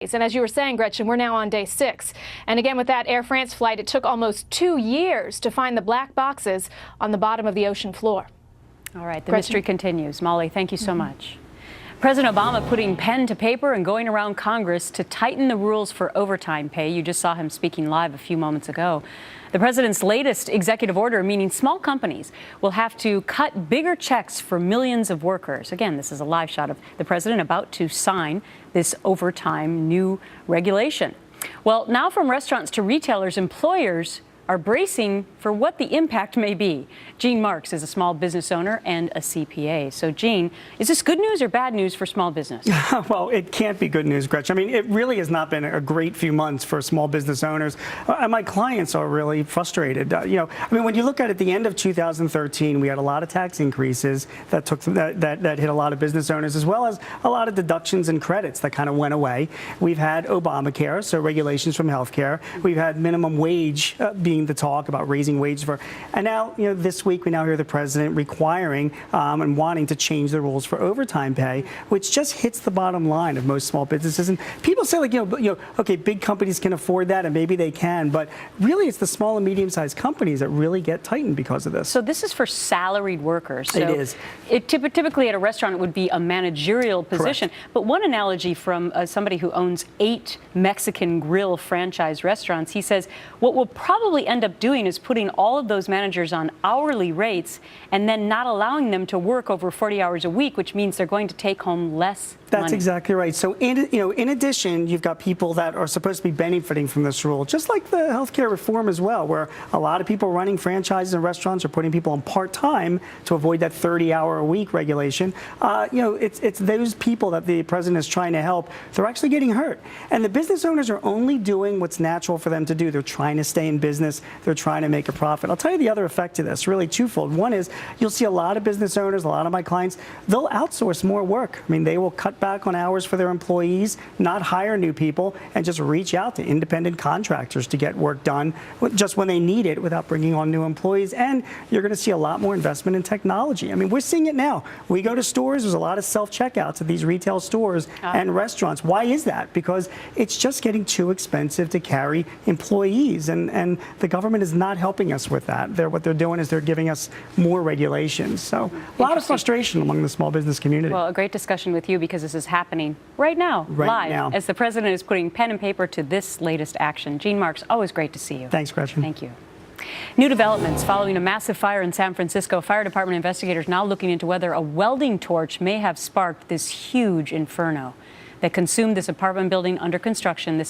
And as you were saying, Gretchen, we're now on day 6. And again, with that Air France flight, it took almost 2 years to find the black boxes on the bottom of the ocean floor. All right, the Gretchen. mystery continues. Molly, thank you so much. President Obama putting pen to paper and going around Congress to tighten the rules for overtime pay. You just saw him speaking live a few moments ago. The president's latest executive order, meaning small companies will have to cut bigger checks for millions of workers. Again, this is a live shot of the president about to sign this overtime new regulation. Well, now from restaurants to retailers, employers are bracing for what the impact may be. Gene Marks is a small business owner and a CPA. So, Gene, is this good news or bad news for small business? Well, it can't be good news, Gretchen. I mean, it really has not been a great few months for small business owners. And my clients are really frustrated. When you look at the end of 2013, we had a lot of tax increases that hit a lot of business owners, as well as a lot of deductions and credits that kind of went away. We've had Obamacare, so regulations from healthcare. We've had minimum wage being the talk about raising wages and now, this week we now hear the president requiring and wanting to change the rules for overtime pay, which just hits the bottom line of most small businesses. And people say, okay, big companies can afford that, and maybe they can, but really it's the small and medium-sized companies that really get tightened because of this. So this is for salaried workers. So it is. Typically at a restaurant, it would be a managerial position. Correct. But one analogy from somebody who owns 8 Mexican grill franchise restaurants, he says what will probably end up doing is putting all of those managers on hourly rates and then not allowing them to work over 40 hours a week, which means they're going to take home less That's money. exactly right. So, in addition, you've got people that are supposed to be benefiting from this rule, just like the healthcare reform as well, where a lot of people running franchises and restaurants are putting people on part-time to avoid that 30-hour-a-week regulation. It's those people that the president is trying to help. They're actually getting hurt. And the business owners are only doing what's natural for them to do. They're trying to stay in business. They're trying to make a profit. I'll tell you the other effect to this, really twofold. One is you'll see a lot of business owners, a lot of my clients, they'll outsource more work. I mean, they will cut back on hours for their employees, not hire new people, and just reach out to independent contractors to get work done just when they need it without bringing on new employees. And you're going to see a lot more investment in technology. I mean, we're seeing it now. We go to stores, there's a lot of self-checkouts at these retail stores and restaurants. Why is that? Because it's just getting too expensive to carry employees, and the government is not helping us with that. What they're doing is they're giving us more regulations. So a lot of frustration among the small business community. Well, a great discussion with you because this is happening right now, live, as the president is putting pen and paper to this latest action. Gene Marks, always great to see you. Thanks, Gretchen. Thank you. New developments following a massive fire in San Francisco. Fire department investigators now looking into whether a welding torch may have sparked this huge inferno that consumed this apartment building under construction. This